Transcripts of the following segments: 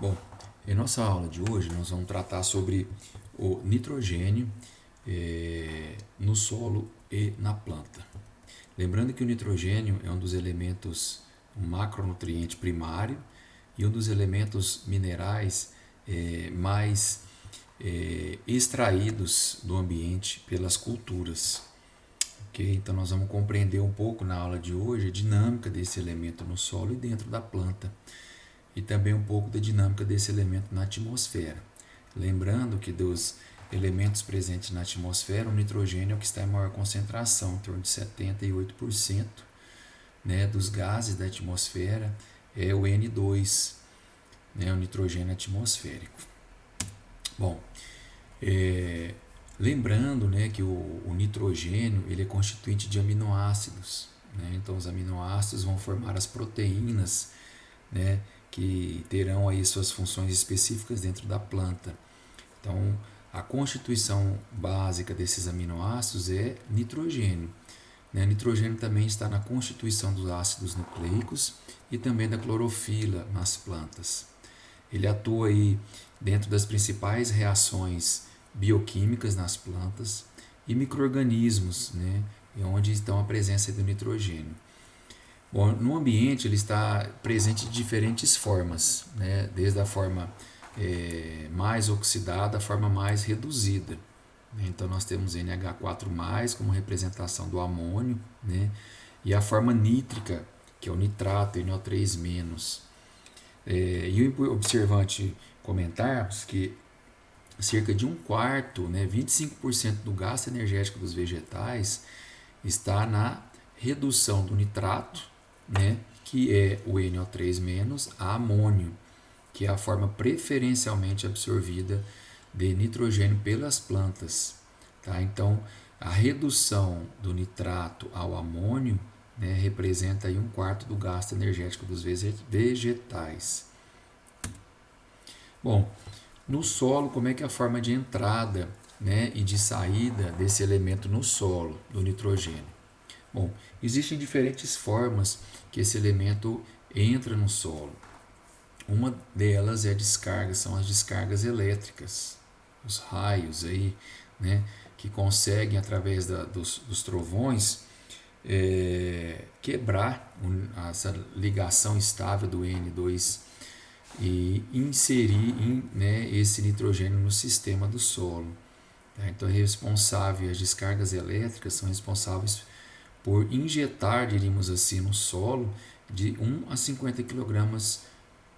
Bom, em nossa aula de hoje nós vamos tratar sobre o nitrogênio no solo e na planta. Lembrando que o nitrogênio é um dos elementos, um macronutriente primário e um dos elementos minerais mais extraídos do ambiente pelas culturas. Ok? Então nós vamos compreender um pouco na aula de hoje a dinâmica desse elemento no solo e dentro da planta e também um pouco da dinâmica desse elemento na atmosfera. Lembrando que dos elementos presentes na atmosfera, o nitrogênio é o que está em maior concentração, em torno de 78%, né, dos gases da atmosfera é o N2, né, o nitrogênio atmosférico. Bom, lembrando, né, que o nitrogênio ele é constituinte de aminoácidos, né, então os aminoácidos vão formar as proteínas, né, que terão aí suas funções específicas dentro da planta. Então, a constituição básica desses aminoácidos é nitrogênio. Né? Nitrogênio também está na constituição dos ácidos nucleicos e também da clorofila nas plantas. Ele atua aí dentro das principais reações bioquímicas nas plantas e micro-organismos, né? Onde estão a presença do nitrogênio. Bom, no ambiente ele está presente de diferentes formas, né? Desde a forma mais oxidada à forma mais reduzida. Então nós temos NH4+, como representação do amônio, né? E a forma nítrica, que é o nitrato, NO3-. E o observante comentarmos que cerca de um quarto, né, 25% do gasto energético dos vegetais está na redução do nitrato, né, que é o NO3-, a amônio, que é a forma preferencialmente absorvida de nitrogênio pelas plantas. Tá? Então, a redução do nitrato ao amônio, né, representa aí um quarto do gasto energético dos vegetais. Bom, no solo, como é que é a forma de entrada, né, e de saída desse elemento no solo, do nitrogênio? Bom, existem diferentes formas que esse elemento entra no solo. Uma delas é a descarga, são as descargas elétricas, os raios aí, né, que conseguem através dos trovões quebrar essa ligação estável do N2 e inserir né, esse nitrogênio no sistema do solo. Tá? Então as descargas elétricas são responsáveis por injetar, diríamos assim, no solo de 1 a 50 kg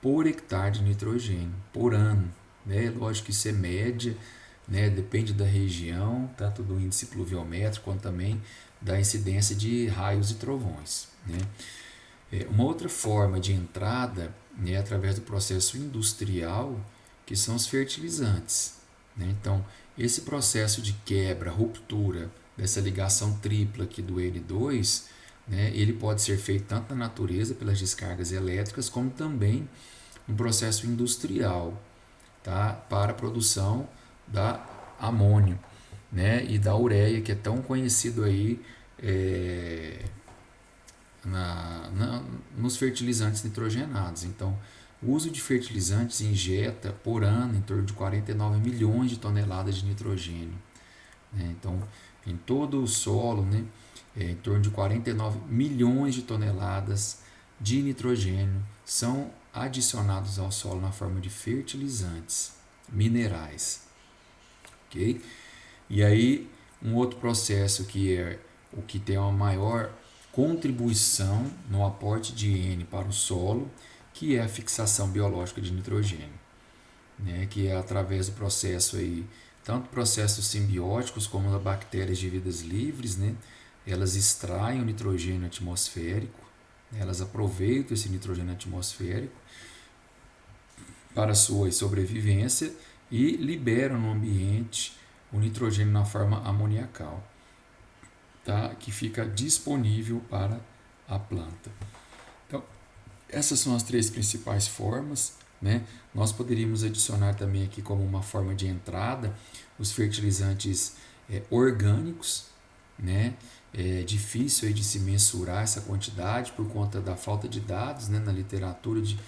por hectare de nitrogênio por ano. Né? Lógico que isso é média, né? Depende da região, tanto do índice pluviométrico quanto também da incidência de raios e trovões. Né? Uma outra forma de entrada é através do processo industrial, que são os fertilizantes. Né? Então, esse processo de quebra, ruptura dessa ligação tripla aqui do N2, né, ele pode ser feito tanto na natureza, pelas descargas elétricas, como também no processo industrial, tá, para a produção da amônio, né, e da ureia, que é tão conhecido aí nos fertilizantes nitrogenados. Então, o uso de fertilizantes injeta por ano em torno de 49 milhões de toneladas de nitrogênio. Né? Então, em todo o solo, né, em torno de 49 milhões de toneladas de nitrogênio são adicionados ao solo na forma de fertilizantes minerais. Okay? E aí, um outro processo que é o que tem uma maior contribuição no aporte de N para o solo, que é a fixação biológica de nitrogênio, né? Que é através do processo aí, tanto processos simbióticos como das bactérias de vidas livres, né? Elas extraem o nitrogênio atmosférico, né? Elas aproveitam esse nitrogênio atmosférico para a sua sobrevivência e liberam no ambiente o nitrogênio na forma amoniacal, tá? Que fica disponível para a planta. Então, essas são as três principais formas. Né? Nós poderíamos adicionar também aqui como uma forma de entrada os fertilizantes orgânicos. Né? É difícil aí de se mensurar essa quantidade por conta da falta de dados, né, na literatura de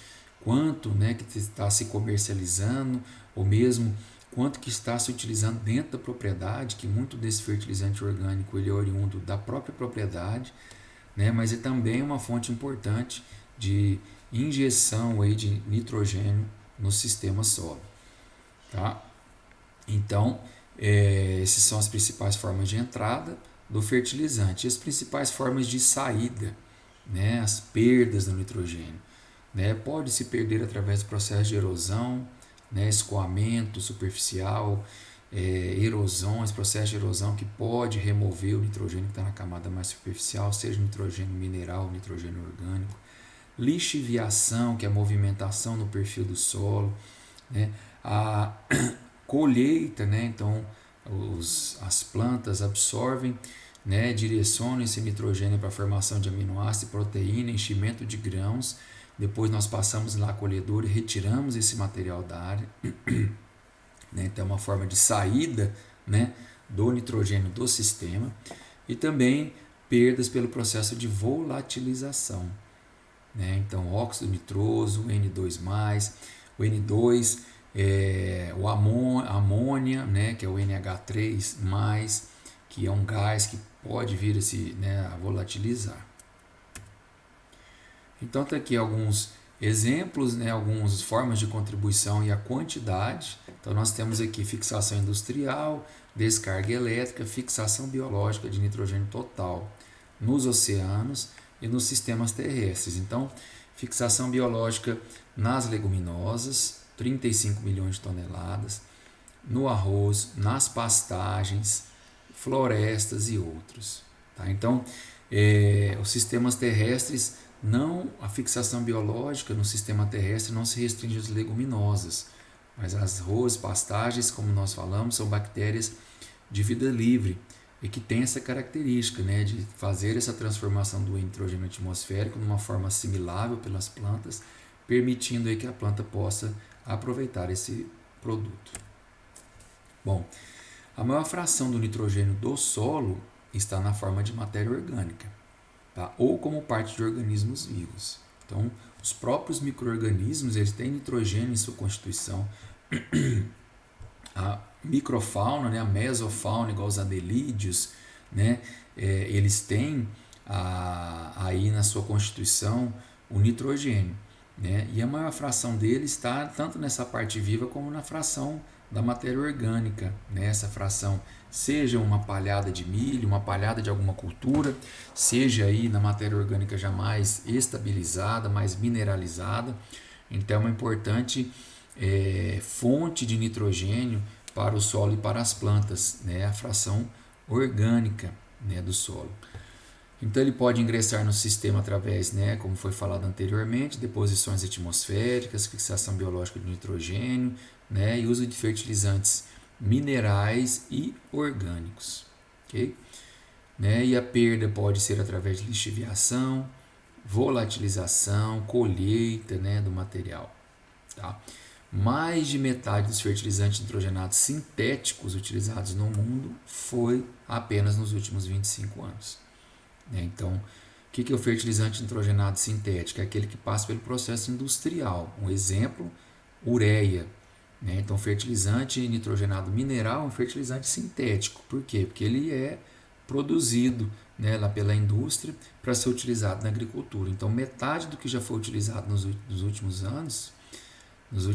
quanto, né, que está se comercializando, ou mesmo quanto que está se utilizando dentro da propriedade, que muito desse fertilizante orgânico ele é oriundo da própria propriedade, né, mas é também uma fonte importante de injeção aí de nitrogênio no sistema solo. Tá? Então, essas são as principais formas de entrada do fertilizante. E as principais formas de saída, né, as perdas do nitrogênio. Né, pode se perder através do processo de erosão, né, escoamento superficial, erosões, processo de erosão que pode remover o nitrogênio que está na camada mais superficial, seja nitrogênio mineral, nitrogênio orgânico. Lixiviação, que é a movimentação no perfil do solo, né, a colheita, né, então as plantas absorvem, né, direcionam esse nitrogênio para a formação de aminoácido, proteína, enchimento de grãos. Depois nós passamos lá a colhedora e retiramos esse material da área. Né? Então é uma forma de saída, né, do nitrogênio do sistema. E também perdas pelo processo de volatilização. Né? Então óxido nitroso, N2+, o N2, o amônia, né, que é o NH3+, que é um gás que pode vir a volatilizar. Então, está aqui alguns exemplos, né, algumas formas de contribuição e a quantidade. Então, nós temos aqui fixação industrial, descarga elétrica, fixação biológica de nitrogênio total nos oceanos e nos sistemas terrestres. Então, fixação biológica nas leguminosas, 35 milhões de toneladas, no arroz, nas pastagens, florestas e outros. Tá? Então, os sistemas terrestres, a fixação biológica no sistema terrestre não se restringe às leguminosas, mas as arroz, pastagens, como nós falamos, são bactérias de vida livre e que têm essa característica, né, de fazer essa transformação do nitrogênio atmosférico numa forma assimilável pelas plantas, permitindo aí que a planta possa aproveitar esse produto. Bom, a maior fração do nitrogênio do solo está na forma de matéria orgânica, tá? Ou como parte de organismos vivos. Então, os próprios micro-organismos eles têm nitrogênio em sua constituição. A microfauna, né, a mesofauna, igual os adelídeos, né, eles têm aí na sua constituição o nitrogênio. Né, e a maior fração dele está tanto nessa parte viva como na fração da matéria orgânica, né? Essa fração, seja uma palhada de milho, uma palhada de alguma cultura, seja aí na matéria orgânica já mais estabilizada, mais mineralizada. Então é uma importante fonte de nitrogênio para o solo e para as plantas, né? A fração orgânica, né, do solo. Então ele pode ingressar no sistema através, né, como foi falado anteriormente, deposições atmosféricas, fixação biológica de nitrogênio, né, e uso de fertilizantes minerais e orgânicos. Okay? Né, e a perda pode ser através de lixiviação, volatilização, colheita, né, do material. Tá? Mais de metade dos fertilizantes nitrogenados sintéticos utilizados no mundo foi apenas nos últimos 25 anos. Então, o que é o fertilizante nitrogenado sintético? É aquele que passa pelo processo industrial. Um exemplo, ureia. Né? Então, fertilizante nitrogenado mineral é um fertilizante sintético. Por quê? Porque ele é produzido, né, lá pela indústria para ser utilizado na agricultura. Então, metade do que já foi utilizado nos últimos anos, nos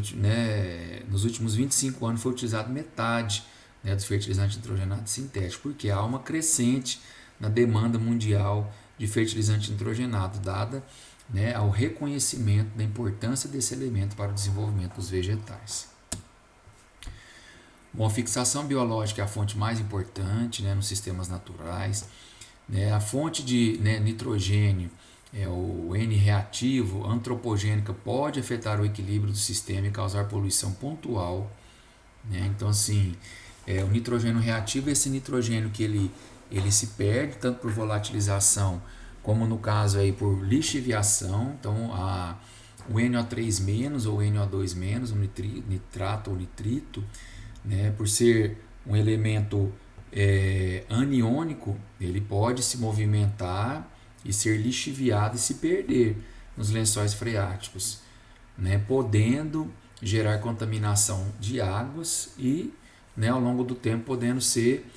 últimos 25 anos, foi utilizado metade, né, dos fertilizantes nitrogenados sintéticos. Porque há uma crescente na demanda mundial de fertilizante nitrogenado, dada, né, ao reconhecimento da importância desse elemento para o desenvolvimento dos vegetais. Bom, a fixação biológica é a fonte mais importante, né, nos sistemas naturais. Né, a fonte de, né, nitrogênio, o N-reativo, antropogênica, pode afetar o equilíbrio do sistema e causar poluição pontual. Né? Então, assim, o nitrogênio reativo é esse nitrogênio que ele se perde tanto por volatilização como no caso aí por lixiviação. Então o NO3- ou NO2-, o nitrato ou nitrito, né, por ser um elemento aniônico, ele pode se movimentar e ser lixiviado e se perder nos lençóis freáticos. né, podendo gerar contaminação de águas e, né, ao longo do tempo podendo ser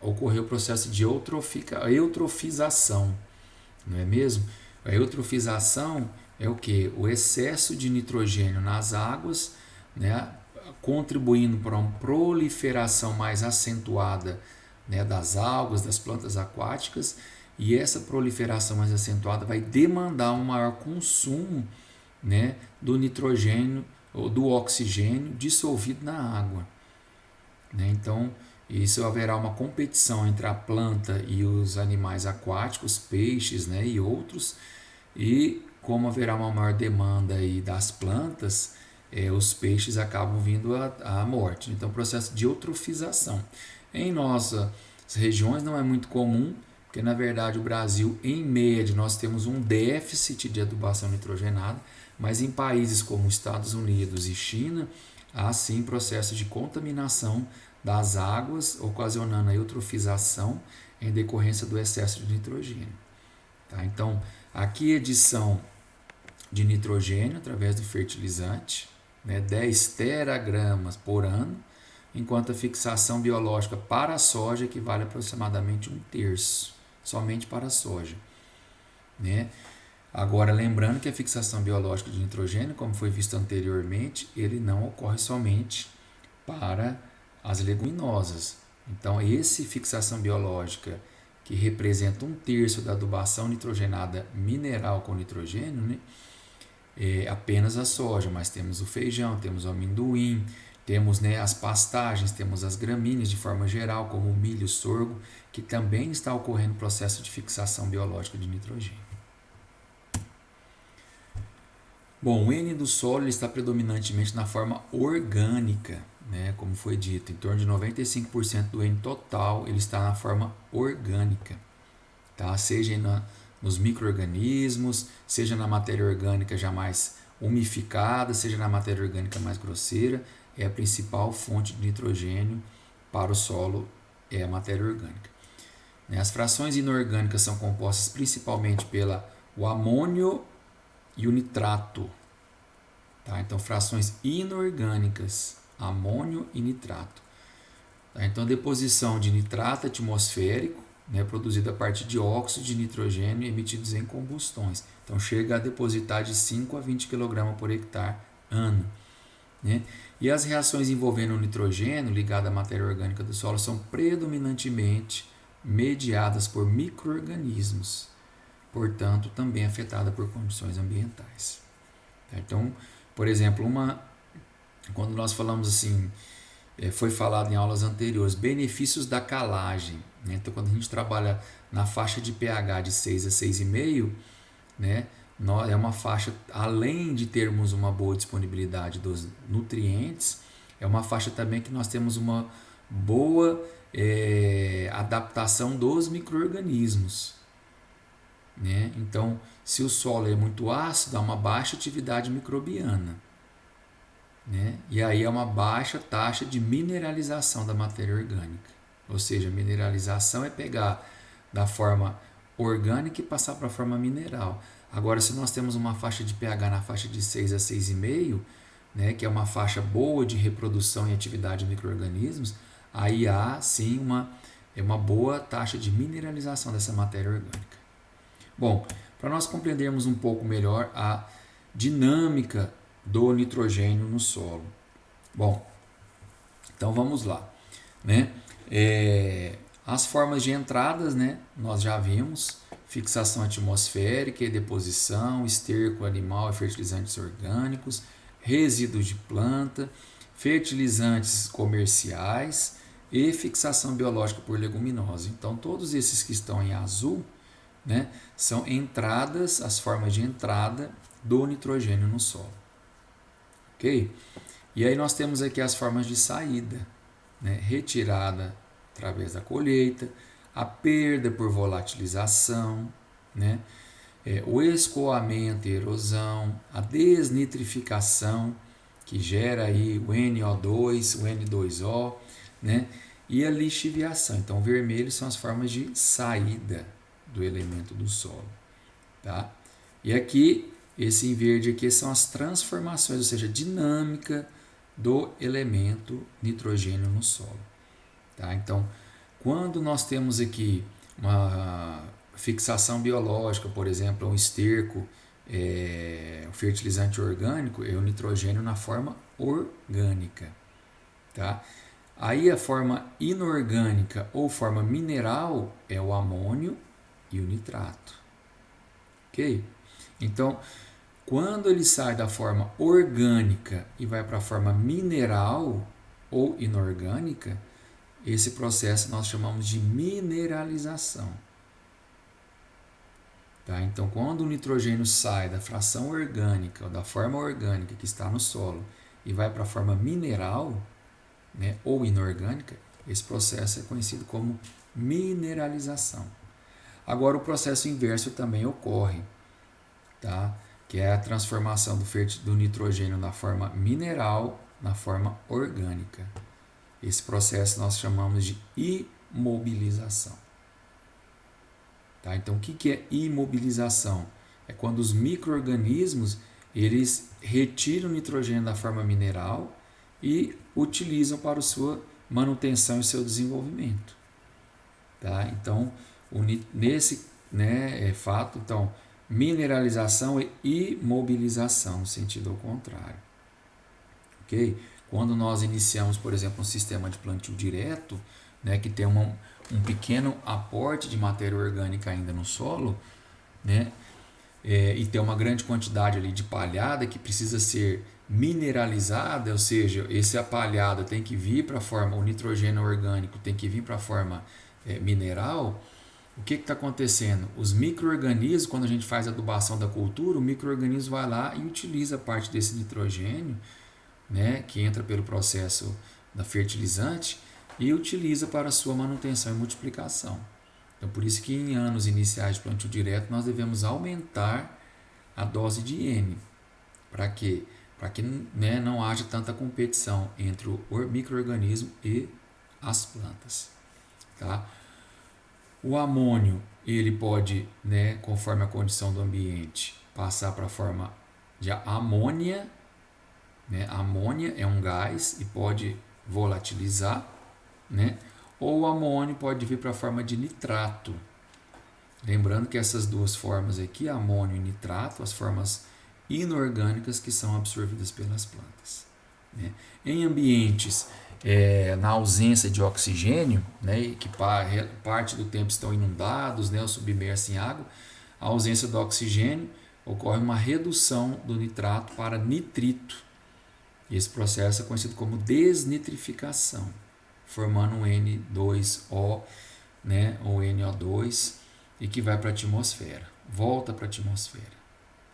ocorrer o processo de eutrofização, não é mesmo? A eutrofização é o que? O excesso de nitrogênio nas águas, né, contribuindo para uma proliferação mais acentuada, né, das algas, das plantas aquáticas, e essa proliferação mais acentuada vai demandar um maior consumo, né, do nitrogênio ou do oxigênio dissolvido na água, né? Então, isso haverá uma competição entre a planta e os animais aquáticos, peixes, né, e outros, e como haverá uma maior demanda aí das plantas, os peixes acabam vindo à morte. Então, processo de eutrofização. Em nossas regiões não é muito comum, porque na verdade o Brasil, em média, nós temos um déficit de adubação nitrogenada, mas em países como Estados Unidos e China, há sim processo de contaminação das águas, ocasionando a eutrofização em decorrência do excesso de nitrogênio. Tá? Então, aqui edição de nitrogênio através do fertilizante, né, 10 teragramas por ano, enquanto a fixação biológica para a soja equivale a aproximadamente 1/3, somente para a soja, né? Agora, lembrando que a fixação biológica de nitrogênio, como foi visto anteriormente, ele não ocorre somente para as leguminosas. Então, essa fixação biológica, que representa 1/3 da adubação nitrogenada mineral com nitrogênio, né, é apenas a soja, mas temos o feijão, temos o amendoim, temos, né, as pastagens, temos as gramíneas de forma geral, como o milho, o sorgo, que também está ocorrendo o processo de fixação biológica de nitrogênio. Bom, o N do solo está predominantemente na forma orgânica, né, como foi dito, em torno de 95% do N total ele está na forma orgânica, tá? Seja nos micro-organismos, seja na matéria orgânica já mais umificada, seja na matéria orgânica mais grosseira, é a principal fonte de nitrogênio para o solo, é a matéria orgânica. As frações inorgânicas são compostas principalmente pelo amônio e o nitrato. Tá? Então, frações inorgânicas, amônio e nitrato. Tá? Então, a deposição de nitrato atmosférico, né, produzida a partir de óxido de nitrogênio emitidos em combustões. Então, chega a depositar de 5 a 20 kg por hectare ano. Né? E as reações envolvendo o nitrogênio ligado à matéria orgânica do solo são predominantemente mediadas por micro-organismos, portanto, também afetada por condições ambientais. Então, por exemplo, quando nós falamos assim, foi falado em aulas anteriores, benefícios da calagem. Né? Então, quando a gente trabalha na faixa de pH de 6 a 6,5, né, é uma faixa, além de termos uma boa disponibilidade dos nutrientes, é uma faixa também que nós temos uma boa adaptação dos micro-organismos. Né? Então, se o solo é muito ácido, há uma baixa atividade microbiana. Né? E aí é uma baixa taxa de mineralização da matéria orgânica. Ou seja, mineralização é pegar da forma orgânica e passar para a forma mineral. Agora, se nós temos uma faixa de pH na faixa de 6 a 6,5, né, que é uma faixa boa de reprodução e atividade de micro-organismos, aí há sim uma boa taxa de mineralização dessa matéria orgânica. Bom, para nós compreendermos um pouco melhor a dinâmica do nitrogênio no solo. Bom, então vamos lá. Né? As formas de entradas, né, nós já vimos: fixação atmosférica e deposição, esterco animal e fertilizantes orgânicos, resíduos de planta, fertilizantes comerciais e fixação biológica por leguminosa. Então, todos esses que estão em azul, né, são entradas, as formas de entrada do nitrogênio no solo. Ok? E aí nós temos aqui as formas de saída, né, retirada através da colheita, a perda por volatilização, né, o escoamento e erosão, a desnitrificação, que gera aí o NO2, o N2O, né, e a lixiviação. Então, vermelho são as formas de saída do elemento do solo. Tá? E aqui Esse em verde aqui são as transformações, ou seja, a dinâmica do elemento nitrogênio no solo. Tá? Então, quando nós temos aqui uma fixação biológica, por exemplo, um esterco, um fertilizante orgânico, é o nitrogênio na forma orgânica. Tá? Aí a forma inorgânica ou forma mineral é o amônio e o nitrato. Ok? Então, quando ele sai da forma orgânica e vai para a forma mineral ou inorgânica, esse processo nós chamamos de mineralização. Tá? Então, quando o nitrogênio sai da fração orgânica ou da forma orgânica que está no solo e vai para a forma mineral, né, ou inorgânica, esse processo é conhecido como mineralização. Agora, o processo inverso também ocorre, tá? Que é a transformação do nitrogênio da forma mineral na forma orgânica. Esse processo nós chamamos de imobilização. Tá? Então, o que é imobilização? É quando os micro-organismos eles retiram o nitrogênio da forma mineral e utilizam para a sua manutenção e seu desenvolvimento. Tá? Então, nesse fato, então, mineralização e imobilização, no sentido ao contrário. Ok? Quando nós iniciamos, por exemplo, um sistema de plantio direto, né, que tem um pequeno aporte de matéria orgânica ainda no solo, né, e tem uma grande quantidade ali de palhada que precisa ser mineralizada, ou seja, essa palhada tem que vir para a forma, o nitrogênio orgânico tem que vir para a forma mineral. O que está acontecendo? Os micro-organismos, quando a gente faz a adubação da cultura, o micro-organismo vai lá e utiliza parte desse nitrogênio, né, que entra pelo processo da fertilizante e utiliza para a sua manutenção e multiplicação. Então, por isso que em anos iniciais de plantio direto nós devemos aumentar a dose de N. Para quê? Para que não haja tanta competição entre o micro-organismo e as plantas. Tá? O amônio, ele pode, conforme a condição do ambiente, passar para a forma de amônia. Amônia é um gás e pode volatilizar, ou o amônio pode vir para a forma de nitrato. Lembrando que essas duas formas aqui, amônio e nitrato, as formas inorgânicas que são absorvidas pelas plantas. Em ambientes na ausência de oxigênio, que parte do tempo estão inundados, ou submersos em água, a ausência do oxigênio ocorre uma redução do nitrato para nitrito. Esse processo é conhecido como desnitrificação, formando um N2O, ou NO2, e que vai para a atmosfera, volta para a atmosfera.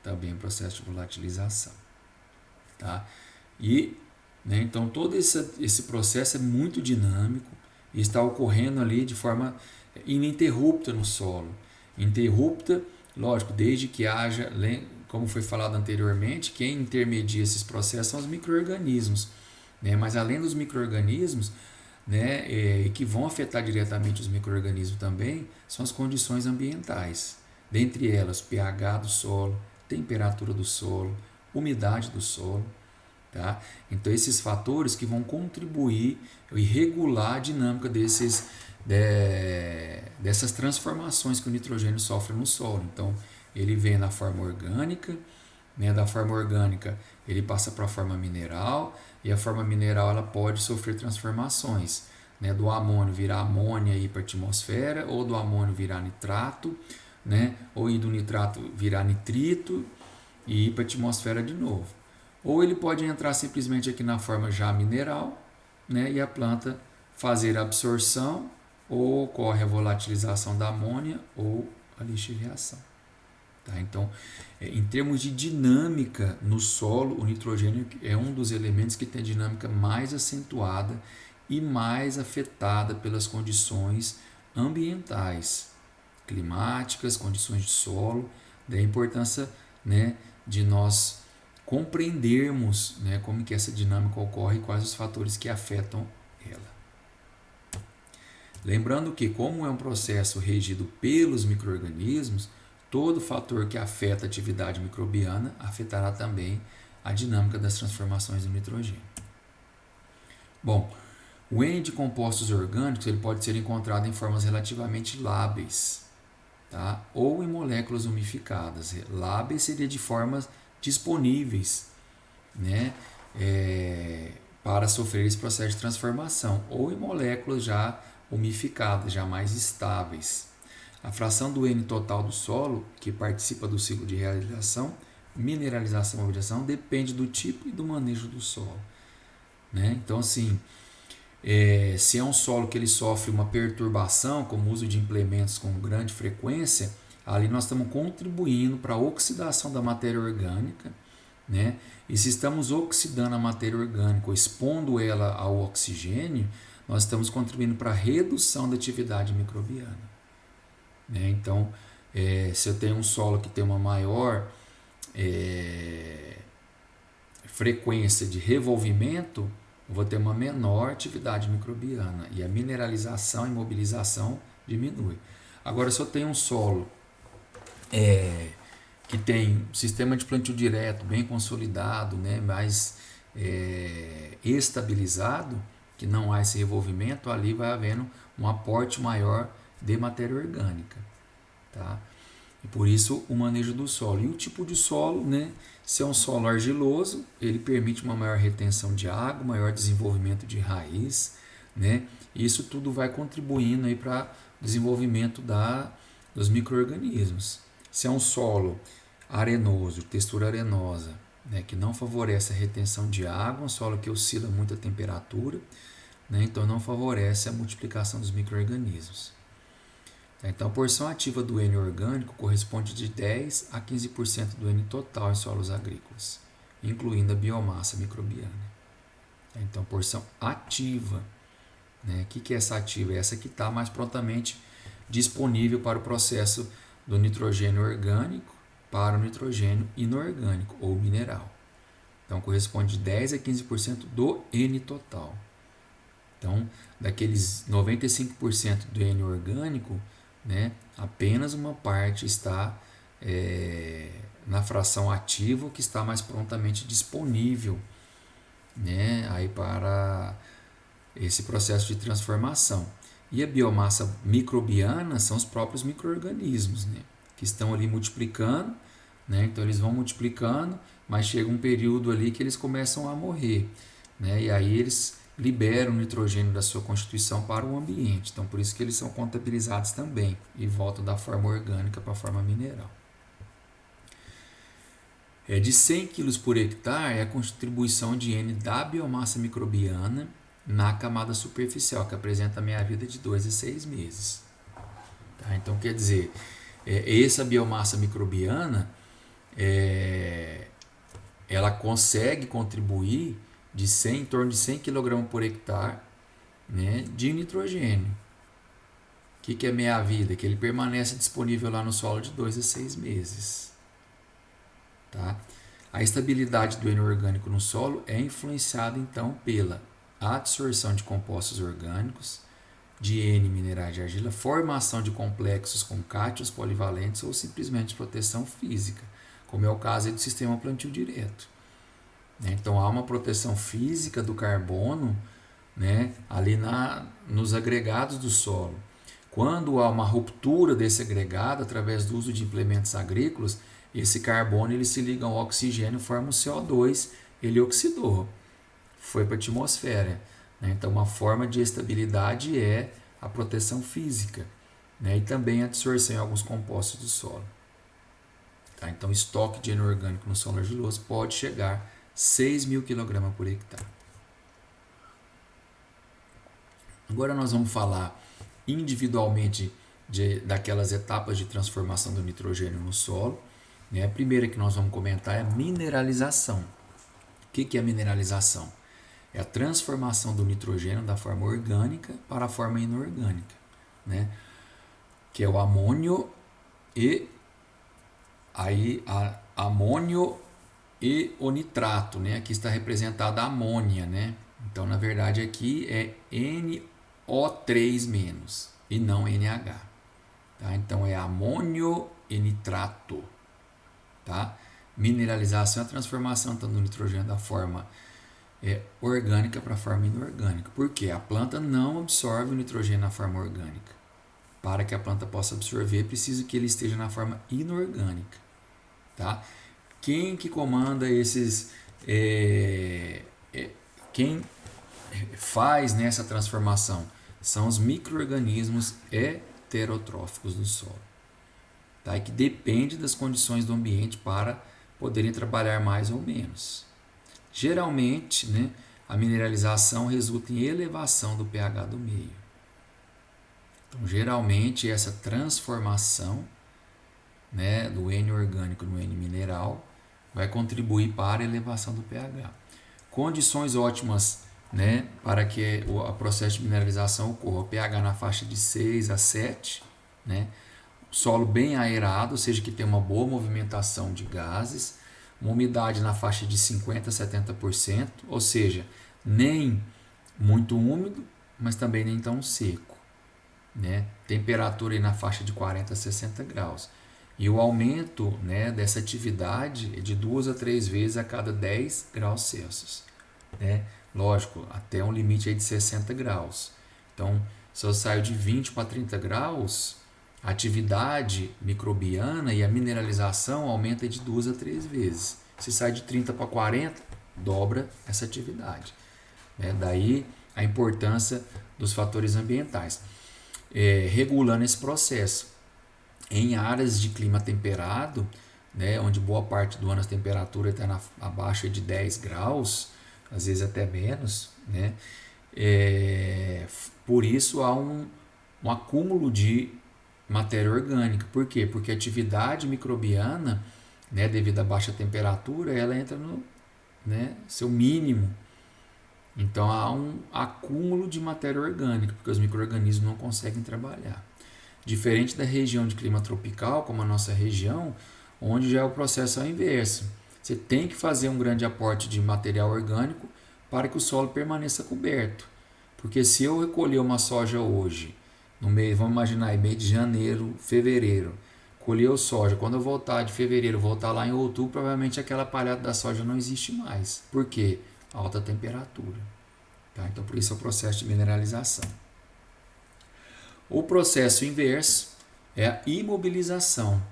Também processo de volatilização. Tá? E, então, todo esse processo é muito dinâmico e está ocorrendo ali de forma ininterrupta no solo. Interrupta, lógico, desde que haja, como foi falado anteriormente, quem intermedia esses processos são os micro-organismos. Mas além dos micro-organismos, que vão afetar diretamente os micro-organismos também, são as condições ambientais. Dentre elas, pH do solo, temperatura do solo, umidade do solo. Tá? Então, esses fatores que vão contribuir e regular a dinâmica dessas transformações que o nitrogênio sofre no solo. Então, ele vem na forma orgânica, da forma orgânica ele passa para a forma mineral, e a forma mineral ela pode sofrer transformações, do amônio virar amônia e ir para a atmosfera, ou do amônio virar nitrato, ou do nitrato virar nitrito e ir para a atmosfera de novo. Ou ele pode entrar simplesmente aqui na forma já mineral, e a planta fazer a absorção, ou ocorre a volatilização da amônia ou a lixiviação. Tá? Então, em termos de dinâmica no solo, o nitrogênio é um dos elementos que tem a dinâmica mais acentuada e mais afetada pelas condições ambientais, climáticas, condições de solo, da importância de nós compreendermos como que essa dinâmica ocorre e quais os fatores que afetam ela. Lembrando que, como é um processo regido pelos micro-organismos, todo fator que afeta a atividade microbiana afetará também a dinâmica das transformações do nitrogênio. Bom, o N de compostos orgânicos ele pode ser encontrado em formas relativamente lábeis, tá? Ou em moléculas umificadas. Lábeis seria de formas disponíveis, né? Para sofrer esse processo de transformação, ou em moléculas já umificadas, já mais estáveis. A fração do N total do solo, que participa do ciclo de realização, mineralização e mobilização, depende do tipo e do manejo do solo, né? Então, assim, se é um solo que ele sofre uma perturbação, como o uso de implementos com grande frequência, ali nós estamos contribuindo para a oxidação da matéria orgânica, né? E se estamos oxidando a matéria orgânica, ou expondo ela ao oxigênio, nós estamos contribuindo para a redução da atividade microbiana, né? Então, se eu tenho um solo que tem uma maior frequência de revolvimento, eu vou ter uma menor atividade microbiana e a mineralização e mobilização diminui. Agora, se eu tenho um solo que tem sistema de plantio direto bem consolidado, né, mais estabilizado, que não há esse revolvimento, ali vai havendo um aporte maior de matéria orgânica, tá? E por isso o manejo do solo. E o tipo de solo, né? Se é um solo argiloso, ele permite uma maior retenção de água, maior desenvolvimento de raiz, né? E isso tudo vai contribuindo aí para o desenvolvimento dos micro-organismos. Se é um solo arenoso, textura arenosa, né? Que não favorece a retenção de água, um solo que oscila muito a temperatura, né? Então não favorece a multiplicação dos micro-organismos. Então, a porção ativa do N orgânico corresponde de 10 a 15% do N total em solos agrícolas, incluindo a biomassa microbiana. Então, porção ativa, né? O que é essa ativa? É essa que está mais prontamente disponível para o processo do nitrogênio orgânico para o nitrogênio inorgânico ou mineral. Então, corresponde de 10 a 15% do N total. Então, daqueles 95% do N orgânico, né, apenas uma parte está na fração ativa, que está mais prontamente disponível, né, aí para esse processo de transformação. E a biomassa microbiana são os próprios micro-organismos, né, que estão ali multiplicando, né, então eles vão multiplicando, mas chega um período ali que eles começam a morrer, né, e aí eles liberam o nitrogênio da sua constituição para o ambiente. Então, por isso que eles são contabilizados também e voltam da forma orgânica para a forma mineral. De 100 kg por hectare é a contribuição de N da biomassa microbiana na camada superficial, que apresenta a meia-vida de 2 a 6 meses. Tá? Então, quer dizer, essa biomassa microbiana ela consegue contribuir em torno de 100 kg por hectare, né, de nitrogênio. O que é meia-vida? Que ele permanece disponível lá no solo de 2 a 6 meses. Tá? A estabilidade do N orgânico no solo é influenciada então pela absorção de compostos orgânicos, de N minerais de argila, formação de complexos com cátions polivalentes ou simplesmente proteção física, como é o caso do sistema plantio direto. Então há uma proteção física do carbono, né, ali nos agregados do solo. Quando há uma ruptura desse agregado através do uso de implementos agrícolas, esse carbono ele se liga ao oxigênio, forma o CO2, ele oxidou, foi para a atmosfera. Né? Então uma forma de estabilidade é a proteção física, né, e também a absorção em alguns compostos do solo. Tá? Então o estoque de N orgânico no solo argiloso pode chegar a 6.000 kg por hectare. Agora nós vamos falar individualmente daquelas etapas de transformação do nitrogênio no solo. Né? A primeira que nós vamos comentar é a mineralização. O que é a mineralização? É a transformação do nitrogênio da forma orgânica para a forma inorgânica, né? Que é o amônio e amônio e o nitrato, né? Aqui está representada a amônia, né? Então, na verdade, aqui é NO3- e não NH. Tá? Então, é amônio e nitrato. Tá? Mineralização é a transformação tanto do nitrogênio da forma orgânica para a forma inorgânica. Por quê? A planta não absorve o nitrogênio na forma orgânica. Para que a planta possa absorver, precisa que ele esteja na forma inorgânica. Tá? Quem que comanda esses... quem faz nessa transformação são os micro-organismos heterotróficos do solo. Tá? E que depende das condições do ambiente para poderem trabalhar mais ou menos. Geralmente, né, a mineralização resulta em elevação do pH do meio. Então, geralmente, essa transformação, né, do N orgânico no N mineral vai contribuir para a elevação do pH. Condições ótimas, né, para que o processo de mineralização ocorra: o pH na faixa de 6 a 7, né, solo bem aerado, ou seja, que tem uma boa movimentação de gases, uma umidade na faixa de 50% a 70%, ou seja, nem muito úmido, mas também nem tão seco, né? Temperatura aí na faixa de 40 a 60 graus. E o aumento, né, dessa atividade é de 2 a 3 vezes a cada 10 graus Celsius. Né? Lógico, até um limite aí de 60 graus. Então, se eu saio de 20 para 30 graus, a atividade microbiana e a mineralização aumenta de 2 a 3 vezes. Se sai de 30 para 40, dobra essa atividade. Né? Daí a importância dos fatores ambientais. Regulando esse processo. Em áreas de clima temperado, né, onde boa parte do ano a temperatura está abaixo de 10 graus, às vezes até menos, né? Por isso há um acúmulo de matéria orgânica. Por quê? Porque a atividade microbiana, né, devido à baixa temperatura, ela entra no, né, seu mínimo. Então há um acúmulo de matéria orgânica, porque os micro-organismos não conseguem trabalhar. Diferente da região de clima tropical, como a nossa região, onde já é o processo ao inverso. Você tem que fazer um grande aporte de material orgânico para que o solo permaneça coberto. Porque se eu recolher uma soja hoje, no mês, vamos imaginar, em mês de janeiro, fevereiro, colher o soja, quando eu voltar de fevereiro, voltar lá em outubro, provavelmente aquela palhada da soja não existe mais. Por quê? Alta temperatura. Tá? Então, por isso é o processo de mineralização. O processo inverso é a imobilização.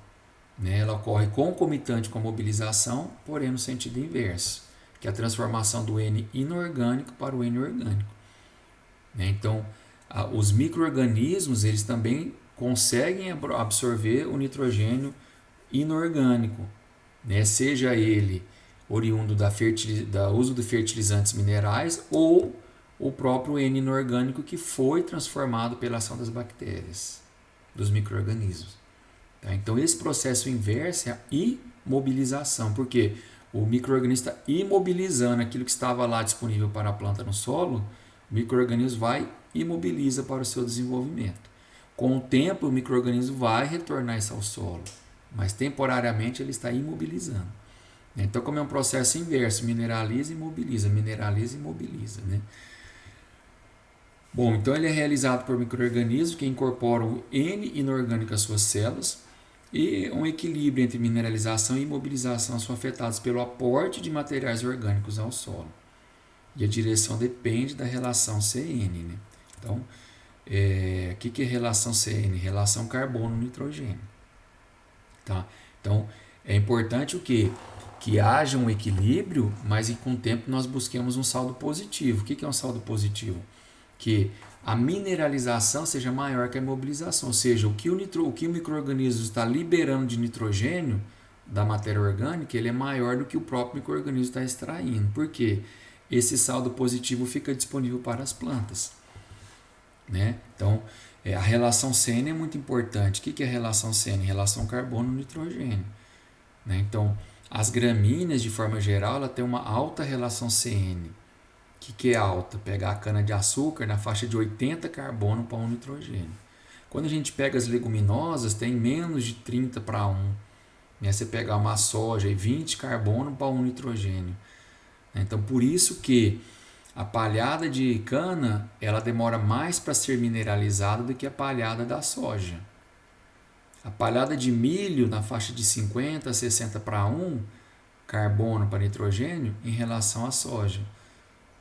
Né? Ela ocorre concomitante com a mobilização, porém no sentido inverso, que é a transformação do N inorgânico para o N orgânico. Né? Então, os micro-organismos eles também conseguem absorver o nitrogênio inorgânico, né? Seja ele oriundo da uso de fertilizantes minerais ou o próprio N inorgânico que foi transformado pela ação das bactérias, dos micro-organismos. Tá? Então, esse processo inverso é a imobilização, porque o micro-organismo está imobilizando aquilo que estava lá disponível para a planta no solo, o micro-organismo vai e imobiliza para o seu desenvolvimento. Com o tempo, o micro-organismo vai retornar isso ao solo, mas temporariamente ele está imobilizando. Então, como é um processo inverso, mineraliza e imobiliza, né? Bom, então ele é realizado por micro-organismos que incorporam N inorgânico às suas células e um equilíbrio entre mineralização e imobilização são afetados pelo aporte de materiais orgânicos ao solo. E a direção depende da relação CN, né? Então, o que é relação CN? Relação carbono-nitrogênio. Tá? Então, é importante o quê? Que haja um equilíbrio, mas que com o tempo nós busquemos um saldo positivo. O que é um saldo positivo? Que a mineralização seja maior que a imobilização, ou seja, o que o micro-organismo está liberando de nitrogênio da matéria orgânica, ele é maior do que o próprio micro-organismo está extraindo. Por quê? Esse saldo positivo fica disponível para as plantas. Né? Então, a relação CN é muito importante. O que é a relação CN? Relação carbono-nitrogênio. Né? Então, as gramíneas, de forma geral, ela tem uma alta relação CN. O que é alta? Pegar a cana-de-açúcar na faixa de 80 carbono para 1 nitrogênio. Quando a gente pega as leguminosas, tem menos de 30 para 1. Né? Você pegar uma soja e 20 carbono para 1 nitrogênio. Então, por isso que a palhada de cana ela demora mais para ser mineralizada do que a palhada da soja. A palhada de milho na faixa de 50, 60 para 1, carbono para nitrogênio, em relação à soja.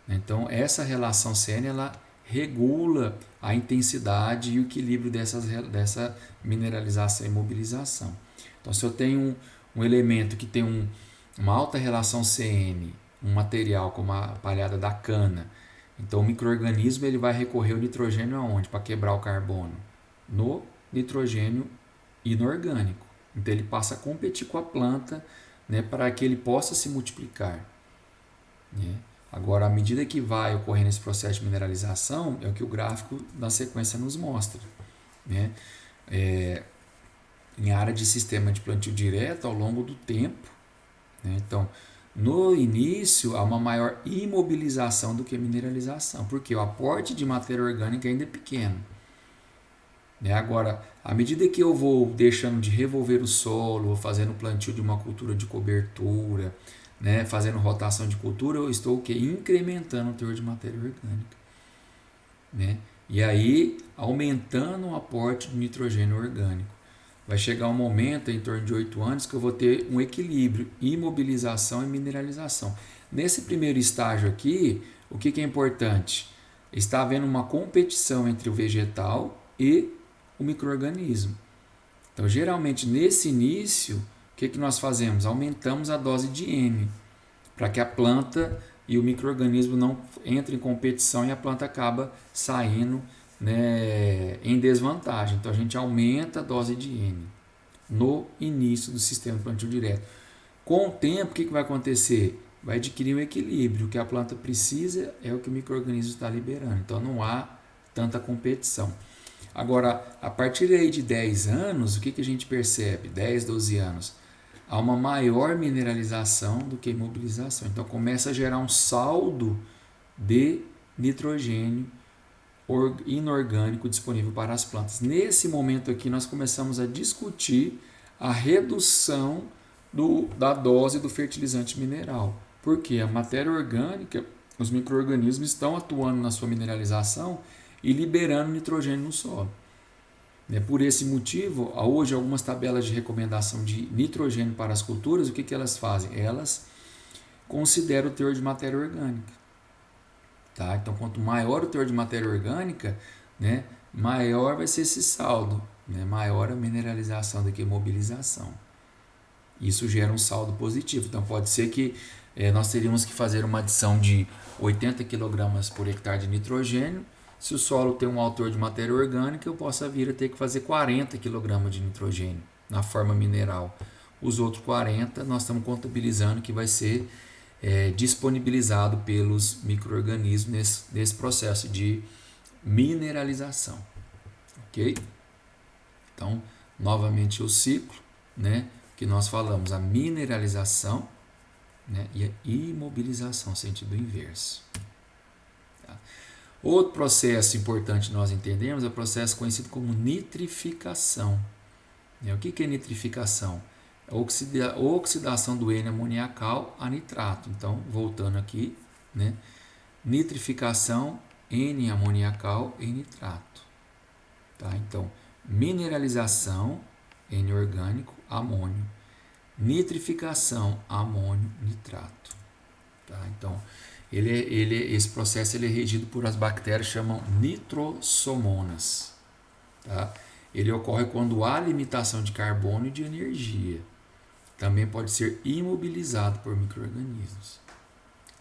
Então, essa relação CN ela regula a intensidade e o equilíbrio dessa mineralização e mobilização. Então, se eu tenho um elemento que tem uma alta relação CN, um material como a palhada da cana, então o micro-organismo ele vai recorrer ao nitrogênio aonde? Para quebrar o carbono? No nitrogênio inorgânico. Então ele passa a competir com a planta, né, para que ele possa se multiplicar. Né? Agora, à medida que vai ocorrendo esse processo de mineralização, é o que o gráfico da sequência nos mostra. Né? Em área de sistema de plantio direto, ao longo do tempo, né? Então, no início, há uma maior imobilização do que mineralização, porque o aporte de matéria orgânica ainda é pequeno. Né? Agora, à medida que eu vou deixando de revolver o solo, vou fazendo plantio de uma cultura de cobertura, né? Fazendo rotação de cultura, eu estou o quê? Incrementando o teor de matéria orgânica. Né? E aí, aumentando o aporte de nitrogênio orgânico. Vai chegar um momento, em torno de 8 anos, que eu vou ter um equilíbrio, imobilização e mineralização. Nesse primeiro estágio aqui, o que é importante? Está havendo uma competição entre o vegetal e o micro-organismo. Então, geralmente, nesse início, o que nós fazemos? Aumentamos a dose de N, para que a planta e o micro-organismo não entrem em competição e a planta acaba saindo, né, em desvantagem. Então a gente aumenta a dose de N no início do sistema de plantio direto. Com o tempo, o que vai acontecer? Vai adquirir um equilíbrio. O que a planta precisa é o que o micro-organismo está liberando. Então não há tanta competição. Agora, a partir aí de 10 anos, o que a gente percebe? 10, 12 anos. Há uma maior mineralização do que imobilização. Então começa a gerar um saldo de nitrogênio inorgânico disponível para as plantas. Nesse momento aqui, nós começamos a discutir a redução da dose do fertilizante mineral. Porque a matéria orgânica, os micro-organismos estão atuando na sua mineralização e liberando nitrogênio no solo. Por esse motivo, hoje algumas tabelas de recomendação de nitrogênio para as culturas, o que elas fazem? Elas consideram o teor de matéria orgânica. Tá? Então, quanto maior o teor de matéria orgânica, né, maior vai ser esse saldo, né, maior a mineralização do que a mobilização. Isso gera um saldo positivo. Então, pode ser que nós teríamos que fazer uma adição de 80 kg por hectare de nitrogênio. Se o solo tem um alto teor de matéria orgânica, eu possa vir a ter que fazer 40 kg de nitrogênio na forma mineral. Os outros 40 nós estamos contabilizando que vai ser disponibilizado pelos micro-organismos nesse processo de mineralização. Ok? Então, novamente o ciclo, né, que nós falamos, a mineralização, né, e a imobilização, sentido inverso. Tá? Outro processo importante nós entendemos é o processo conhecido como nitrificação. O que é nitrificação? Oxidação do N amoniacal a nitrato. Então, voltando aqui, né? Nitrificação, N amoniacal em nitrato. Tá? Então, mineralização, N orgânico, amônio. Nitrificação, amônio, nitrato. Tá? Então, esse processo ele é regido por as bactérias que chamam nitrosomonas. Tá? Ele ocorre quando há limitação de carbono e de energia. Também pode ser imobilizado por micro-organismos.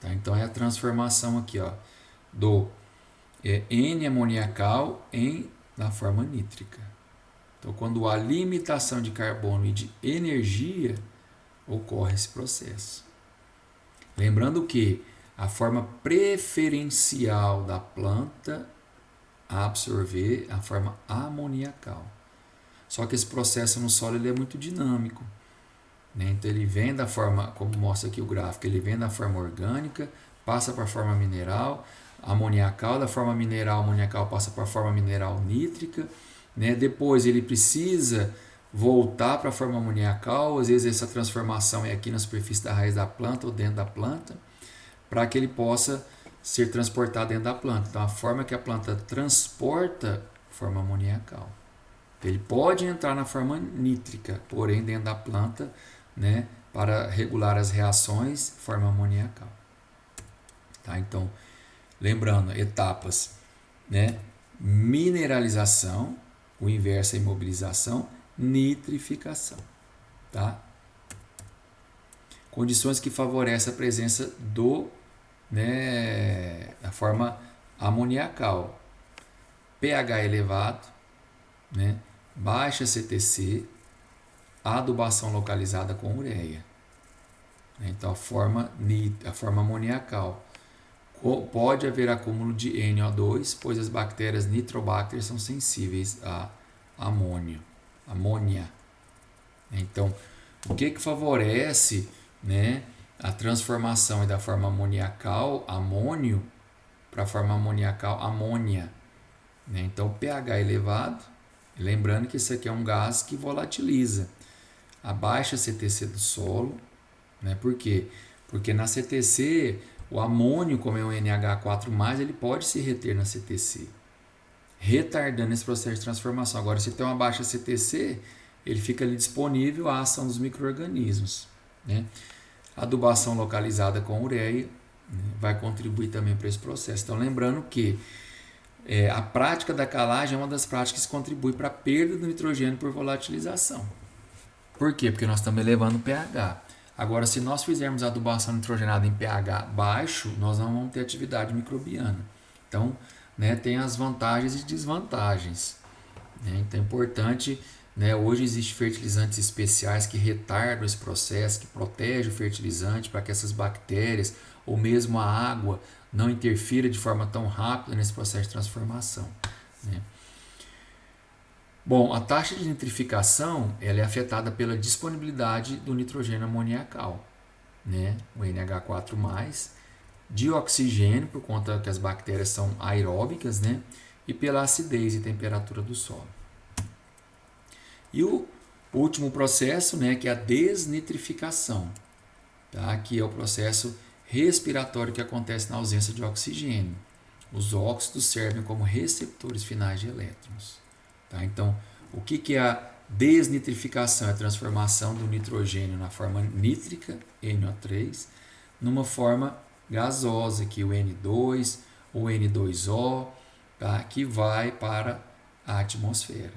Tá? Então é a transformação aqui, ó, do N amoniacal na forma nítrica. Então, quando há limitação de carbono e de energia, ocorre esse processo. Lembrando que a forma preferencial da planta a absorver a forma amoniacal. Só que esse processo no solo ele é muito dinâmico. Né? Então ele vem da forma, como mostra aqui o gráfico, ele vem da forma orgânica, passa para a forma mineral, amoniacal, da forma mineral amoniacal passa para a forma mineral nítrica, né? Depois ele precisa voltar para a forma amoniacal, às vezes essa transformação é aqui na superfície da raiz da planta ou dentro da planta, para que ele possa ser transportado dentro da planta. Então a forma que a planta transporta, forma amoniacal. Ele pode entrar na forma nítrica, porém dentro da planta, né, para regular as reações, forma amoniacal. Tá? Então, lembrando, etapas, né, mineralização, o inverso é imobilização, nitrificação. Tá? Condições que favorecem a presença da forma amoniacal. pH elevado, né, baixa CTC, adubação localizada com ureia. Então, a forma amoniacal. Pode haver acúmulo de NO2, pois as bactérias Nitrobacter são sensíveis a amônia. Então, o que favorece, né, a transformação da forma amoniacal, amônio, para a forma amoniacal, amônia? Né? Então, pH elevado, lembrando que isso aqui é um gás que volatiliza. A baixa CTC do solo, né? Por quê? Porque na CTC, o amônio, como é um NH4+, ele pode se reter na CTC, retardando esse processo de transformação. Agora, se tem uma baixa CTC, ele fica ali disponível à ação dos micro-organismos. Né? Adubação localizada com ureia, né, vai contribuir também para esse processo. Então, lembrando que a prática da calagem é uma das práticas que contribui para a perda do nitrogênio por volatilização. Por quê? Porque nós estamos elevando o pH. Agora, se nós fizermos adubação nitrogenada em pH baixo, nós não vamos ter atividade microbiana. Então, né, tem as vantagens e desvantagens. Né? Então, é importante, né, hoje existem fertilizantes especiais que retardam esse processo, que protegem o fertilizante para que essas bactérias ou mesmo a água não interfira de forma tão rápida nesse processo de transformação. Né? Bom, a taxa de nitrificação ela é afetada pela disponibilidade do nitrogênio amoniacal, né? O NH4+, de oxigênio, por conta que as bactérias são aeróbicas, né? E pela acidez e temperatura do solo. E o último processo, né, que é a desnitrificação, tá? Que é o processo respiratório que acontece na ausência de oxigênio. Os óxidos servem como receptores finais de elétrons. Tá? Então, o que é a desnitrificação? É a transformação do nitrogênio na forma nítrica, NO3, numa forma gasosa, que é o N2 ou N2O, tá? Que vai para a atmosfera.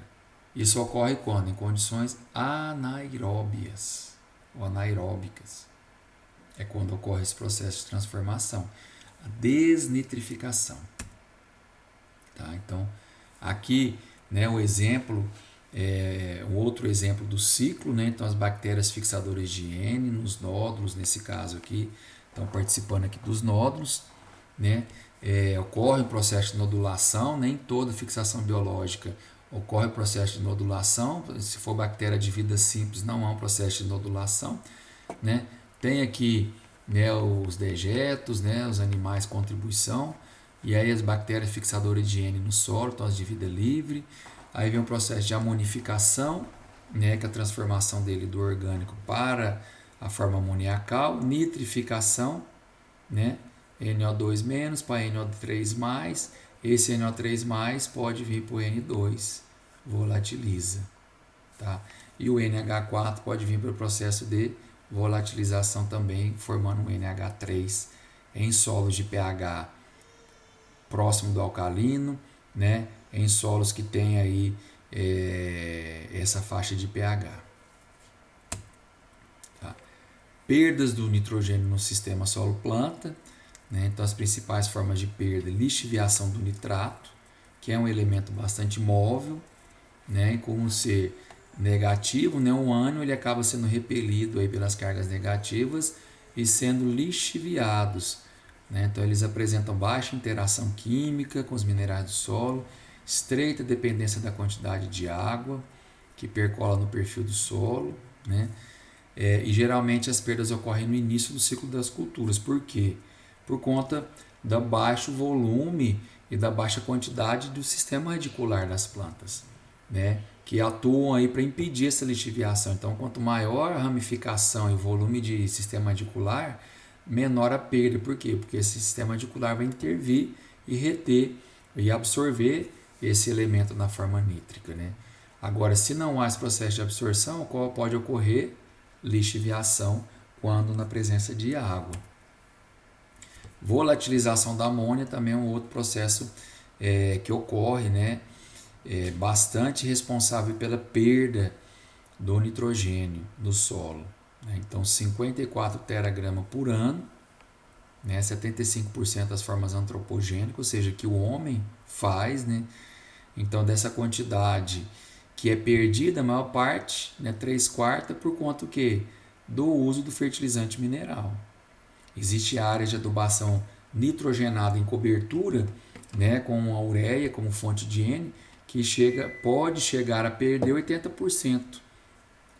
Isso ocorre quando? Em condições anaeróbias ou anaeróbicas. É quando ocorre esse processo de transformação, a desnitrificação. Tá? Então, aqui, né, o exemplo, um outro exemplo do ciclo, né? Então, as bactérias fixadoras de N nos nódulos, nesse caso aqui, estão participando aqui dos nódulos, né? Ocorre o processo de nodulação, nem toda fixação biológica ocorre o processo de nodulação. Se for bactéria de vida simples, não há um processo de nodulação, né? Tem aqui, né, os dejetos, né, os animais contribuição, e aí as bactérias fixadoras de N no solo, então as de vida livre. Aí vem o processo de amonificação, né, que é a transformação dele do orgânico para a forma amoniacal, nitrificação, né, NO2- para NO3+, esse NO3+ pode vir para o N2, volatiliza. Tá? E o NH4 pode vir para o processo de volatilização também, formando um NH3 em solos de pH próximo do alcalino, né? Em solos que tem aí essa faixa de pH. Tá? Perdas do nitrogênio no sistema solo-planta, né? Então, as principais formas de perda: lixiviação do nitrato, que é um elemento bastante móvel, né? Como ser negativo, né? O ânion ele acaba sendo repelido aí pelas cargas negativas e sendo lixiviados, né? Então, eles apresentam baixa interação química com os minerais do solo, estreita dependência da quantidade de água que percola no perfil do solo, né? E geralmente as perdas ocorrem no início do ciclo das culturas. Por quê? Por conta do baixo volume e da baixa quantidade do sistema radicular das plantas, né? Que atuam aí para impedir essa lixiviação. Então, quanto maior a ramificação e o volume de sistema radicular, menor a perda. Por quê? Porque esse sistema radicular vai intervir e reter e absorver esse elemento na forma nítrica, né? Agora, se não há esse processo de absorção, qual pode ocorrer? Lixiviação, quando na presença de água. Volatilização da amônia também é um outro processo que ocorre, né? Bastante responsável pela perda do nitrogênio do solo. Né? Então, 54 teragramas por ano, né? 75% das formas antropogênicas, ou seja, que o homem faz, né? Então, dessa quantidade que é perdida, a maior parte, né, 3/4, por conta do quê? Do uso do fertilizante mineral. Existe áreas de adubação nitrogenada em cobertura, né, com a ureia como fonte de N, que pode chegar a perder 80%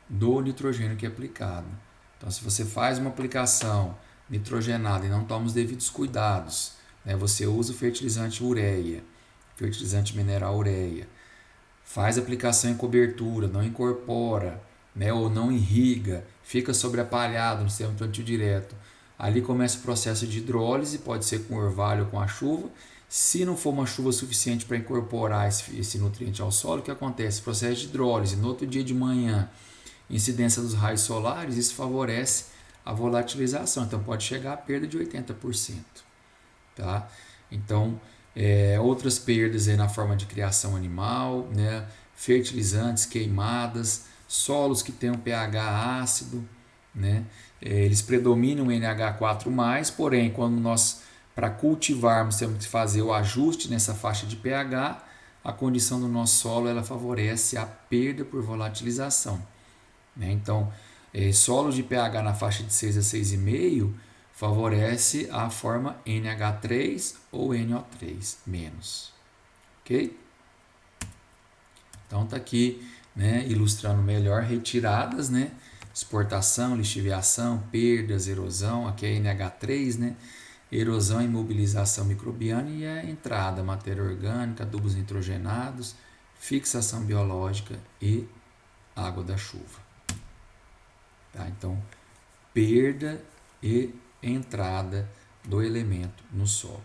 do nitrogênio que é aplicado. Então, se você faz uma aplicação nitrogenada e não toma os devidos cuidados, né, você usa o fertilizante ureia, fertilizante mineral ureia, faz aplicação em cobertura, não incorpora, né, ou não irriga, fica sobrepalhado no sistema plantio direto. Ali começa o processo de hidrólise, pode ser com orvalho ou com a chuva. Se não for uma chuva suficiente para incorporar esse nutriente ao solo, o que acontece? Processo de hidrólise, no outro dia de manhã, incidência dos raios solares, isso favorece a volatilização, então pode chegar a perda de 80%. Tá? Então, outras perdas aí na forma de criação animal, né? Fertilizantes, queimadas, solos que têm um pH ácido, né? Eles predominam em NH4+, porém, quando nós, para cultivarmos, temos que fazer o ajuste nessa faixa de pH, a condição do nosso solo ela favorece a perda por volatilização. Né? Então, solos de pH na faixa de 6 a 6,5 favorece a forma NH3 ou NO3 menos. Ok? Então, está aqui, né, ilustrando melhor retiradas, né? Exportação, lixiviação, perdas, erosão, aqui é NH3, né? Erosão e imobilização microbiana e a entrada, matéria orgânica, adubos nitrogenados, fixação biológica e água da chuva. Tá? Então, perda e entrada do elemento no solo.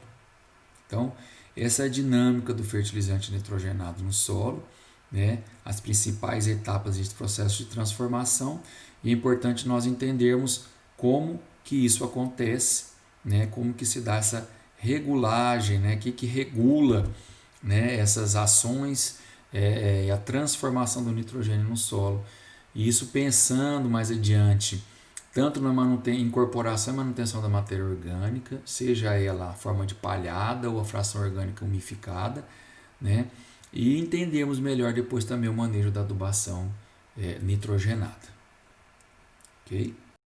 Então, essa é a dinâmica do fertilizante nitrogenado no solo, né? As principais etapas desse processo de transformação, e é importante nós entendermos como que isso acontece, né? Como que se dá essa regulagem, né? Que regula, né, essas ações e a transformação do nitrogênio no solo. E isso pensando mais adiante, tanto na incorporação e manutenção da matéria orgânica, seja ela a forma de palhada ou a fração orgânica umificada, né? E entendermos melhor depois também o manejo da adubação nitrogenada. Ok?